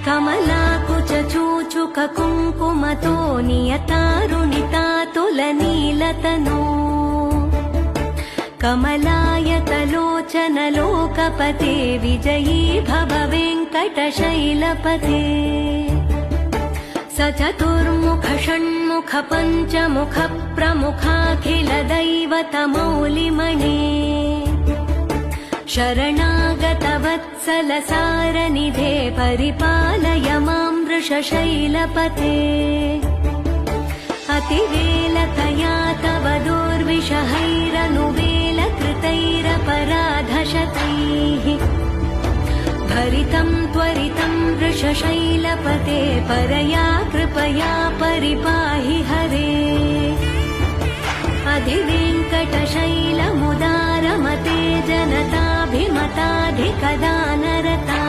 कमलाकुचूचुक कुङ्कुमतो नियतारुणितातुलनीलतनो कमलायतलोचनलोकपते विजयी भव वेङ्कटशैलपते स चतुर्मुख षण्मुख पञ्चमुख प्रमुखाखिल दैवतमौलिमणे शरणागत वत्सल सारनिधे परिपालय मां वृषशैलपते अतिवेलतया तव दुर्विषहैरनुवेलकृतैरपराधशतैः भरितं त्वरितं वृषशैलपते परया कृपया परिपाहि हरे अधिवेङ्कटशैलमुदारमते जनताभिमताधिकदानरता